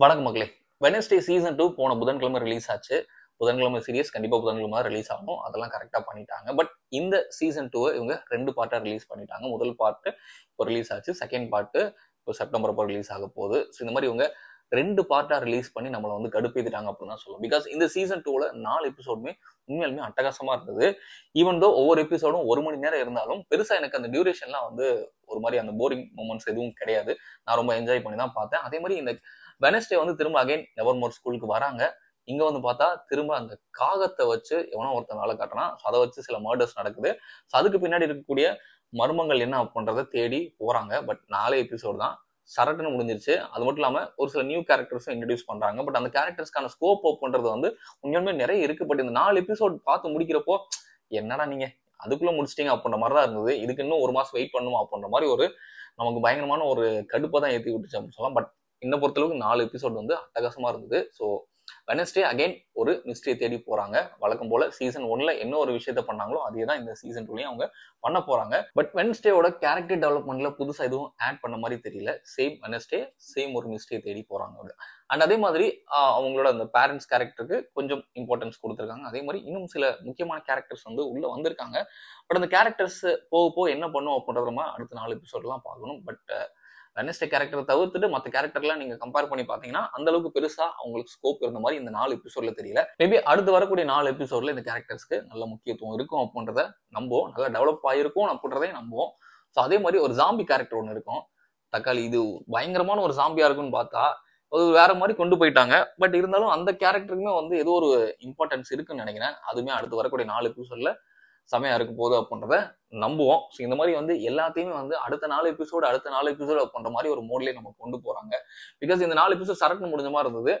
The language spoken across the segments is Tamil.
வணக்கம் மக்களே. வெட்னஸ்டே சீசன் 2 போன புதன்கிழமை ரிலீஸ் ஆச்சு. புதன்கிழமை சீரிஸ் கண்டிப்பா புதன்கிழமை ரிலீஸ் ஆகணும். அதெல்லாம் கரெக்ட்டா பண்ணிட்டாங்க. பட் இந்த சீசன் 2 இவங்க 2 பார்ட்டா ரிலீஸ் பண்ணிட்டாங்க. முதல் பார்ட் இப்போ ரிலீஸ் ஆச்சு. செகண்ட் பார்ட் இப்போ செப்டம்பர் அப்போ ரிலீஸ் ஆக போகுது. ஸோ இந்த மாதிரி இவங்க 2 பார்ட்டா ரிலீஸ் பண்ணி நம்மளை வந்து கடுப்பேத்திட்டாங்க அப்படின்னு தான் சொல்லணும். பிகாஸ் இந்த சீசன் 2ல 4 எபிசோடுமே உண்மையாலுமே அட்டகாசமா இருந்தது. ஈவன் தோ ஒவ்வொரு எபிசோடும் 1 மணி நேரம் இருந்தாலும் பெருசா எனக்கு அந்த டியூரேஷன்லாம் வந்து ஒரு மாதிரி அந்த போரிங் மூமெண்ட்ஸ் எதுவும் கிடையாது. நான் ரொம்ப என்ஜாய் பண்ணி தான் பார்த்தேன். அதே மாதிரி இந்த வெனஸ்டே வந்து திரும்ப அகைன் நெவர்மோர் ஸ்கூலுக்கு வராங்க. இங்க வந்து பார்த்தா திரும்ப அந்த காகத்தை வச்சு எவனோ ஒருத்தன் வேலை காட்டுறான். அதை வச்சு சில மர்டர்ஸ் நடக்குது. அதுக்கு பின்னாடி இருக்கக்கூடிய மர்மங்கள் என்ன பண்றதை தேடி போறாங்க. பட் 4 எபிசோடு தான் சரட்டுன்னு முடிஞ்சிருச்சு. அது மட்டும் இல்லாம ஒரு சில நியூ கேரக்டர்ஸும் இன்ட்ரடியூஸ் பண்றாங்க. பட் அந்த கேரக்டர்ஸ்க்கான ஸ்கோப் பண்றது வந்து உண்மையுமே நிறைய இருக்கு. பட் இந்த 4 எபிசோட் பார்த்து முடிக்கிறப்போ என்னடா நீங்க அதுக்குள்ள முடிச்சிட்டீங்க அப்படின்ற மாதிரி தான் இருந்தது. இதுக்கு இன்னும் 1 மாசம் வெயிட் பண்ணுமா அப்படின்ற மாதிரி ஒரு நமக்கு பயங்கரமான ஒரு கடுப்பை தான் ஏற்றி விட்டுச்சு அப்படின்னு சொல்லலாம். பட் என்ன பொறுத்தளவுக்கு 4 எபிசோட் வந்து அட்டகாசமா இருந்தது. ஸோ வெனஸ்டே அகைன் ஒரு மிஸ்ட்ரியை தேடி போறாங்க. வழக்கம் போல சீசன் 1ல என்ன ஒரு விஷயத்த பண்ணாங்களோ அதே தான் இந்த சீசன் 2லயும் அவங்க பண்ண போறாங்க. பட் வெனஸ்டேவோட கேரக்டர் டெவலப்மெண்ட்ல புதுசா எதுவும் ஆட் பண்ண மாதிரி தெரியல. சேம் வெனஸ்டே சேம் ஒரு மிஸ்ட்ரியை தேடி போறாங்க. அண்ட் அதே மாதிரி அவங்களோட அந்த பேரண்ட்ஸ் கேரக்டருக்கு கொஞ்சம் இம்பார்ட்டன்ஸ் கொடுத்துருக்காங்க. அதே மாதிரி இன்னும் சில முக்கியமான கேரக்டர்ஸ் வந்து உள்ள வந்திருக்காங்க. பட் அந்த கேரக்டர்ஸ் போக போக என்ன பண்ணும் அப்படின்றத நம்ம அடுத்த 4 எபிசோட்லாம் பார்க்கணும். பட் வெனஸ்டே கேரக்டரை தவிர்த்துட்டு மற்ற கேரக்டர்லாம் நீங்க கம்பேர் பண்ணி பாத்தீங்கன்னா அந்த அளவுக்கு பெருசா அவங்களுக்கு ஸ்கோப் இருந்த மாதிரி இந்த 4 எபிசோட்ல தெரியல. மேபி அடுத்து வரக்கூடிய 4 எபிசோட்ல இந்த கேரக்டர்ஸ்க்கு நல்ல முக்கியத்துவம் இருக்கும் அப்படின்றத நம்புவோம். நல்லா டெவலப் ஆயிருக்கும் அப்படின்றதையும் நம்புவோம். ஸோ அதே மாதிரி ஒரு ஜாம்பி கேரக்டர் ஒன்று இருக்கும். தக்காளி இது பயங்கரமான ஒரு ஜாம்பியா இருக்குன்னு பார்த்தா அது வேற மாதிரி கொண்டு போயிட்டாங்க. பட் இருந்தாலும் அந்த கேரக்டருக்குமே வந்து ஏதோ ஒரு இம்பார்ட்டன்ஸ் இருக்குன்னு நினைக்கிறேன். அதுவுமே அடுத்து வரக்கூடிய 4 எபிசோட்ல செமையா இருக்க போகுது அப்படின்றத நம்புவோம். ஸோ இந்த மாதிரி வந்து எல்லாத்தையுமே வந்து அடுத்த 4 எபிசோடு அப்படின்ற மாதிரி ஒரு மோட்லயே நம்ம கொண்டு போறாங்க. பிகாஸ் இந்த 4 எபிசோட் சரக்கு முடிஞ்ச மாதிரி இருந்தது.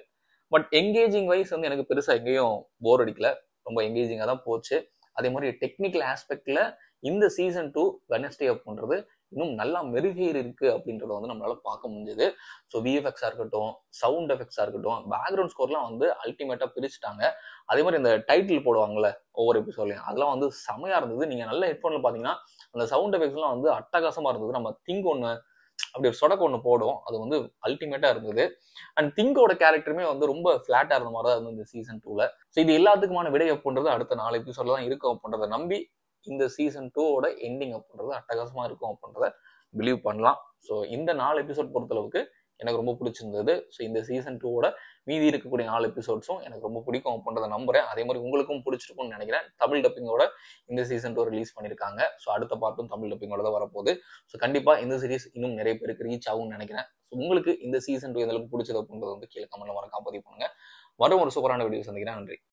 பட் எங்கேஜிங் வைஸ் வந்து எனக்கு பெருசா எங்கேயும் போர் அடிக்கல. ரொம்ப எங்கேஜிங்கா தான் போச்சு. அதே மாதிரி டெக்னிக்கல் ஆஸ்பெக்ட்ல இந்த சீசன் 2 வெனஸ்டே அப்படின்றது இன்னும் நல்லா மெருகேறி இருக்கு அப்படின்றத வந்து நம்மளால பார்க்க முடிஞ்சது. ஸோ விஎஃப்எக்ஸா இருக்கட்டும், சவுண்ட் எஃபெக்ட்ஸா இருக்கட்டும், பேக்ரவுண்ட் ஸ்கோர்லாம் வந்து அல்டிமேட்டா பிரிச்சுட்டாங்க. அதே மாதிரி இந்த டைட்டில் போடுவாங்கல்ல ஒவ்வொரு எபிசோட்லயும் அதெல்லாம் வந்து செமையா இருந்தது. நீங்க நல்ல ஹெட்ஃபோன்ல பாத்தீங்கன்னா அந்த சவுண்ட் எஃபெக்ட்ஸ் எல்லாம் வந்து அட்டகாசமா இருந்தது. நம்ம திங்க் ஒண்ணு அப்படி ஒரு சொடக்கு ஒண்ணு போடும். அது வந்து அல்டிமேட்டா இருந்தது. அண்ட் திங்கோட கேரக்டருமே வந்து ரொம்ப பிளாட்டா இருந்த மாதிரி தான் இருந்தது இந்த சீசன் 2ல. ஸோ இது எல்லாத்துக்குமான விடை அப்படின்றது அடுத்த 4 எபிசோட்ல தான் இருக்கும் அப்படின்றத நம்பி இந்த சீசன் 2வோட எண்டிங் அப்படின்றது அட்டகாசமா இருக்கும் அப்படின்றத பிலீவ் பண்ணலாம். ஸோ இந்த 4 எபிசோட் பொறுத்தளவுக்கு எனக்கு ரொம்ப பிடிச்சிருந்தது. ஸோ இந்த சீசன் 2வோட மீதி இருக்கக்கூடிய 4 எபிசோட்ஸும் எனக்கு ரொம்ப பிடிக்கும் அப்படின்றத நம்புறேன். அதே மாதிரி உங்களுக்கும் பிடிச்சிருக்கும்னு நினைக்கிறேன். தமிழ் டப்பிங்கோட இந்த சீசன் 2 ரிலீஸ் பண்ணியிருக்காங்க. ஸோ அடுத்த பார்ட்டும் தமிழ் டப்பிங்கோட தான் வரப்போகுது. ஸோ கண்டிப்பா இந்த சீரிஸ் இன்னும் நிறைய பேருக்கு ரீச் ஆகும்னு நினைக்கிறேன். ஸோ உங்களுக்கு இந்த சீசன் 2 எந்த அளவுக்கு பிடிச்சது அப்படின்றது வந்து கீழே கமெண்ட்ல மறக்காம பதிவு பண்ணுங்க. வரும் ஒரு சூப்பரான வீடியோ சந்திக்கிறேன். நன்றி.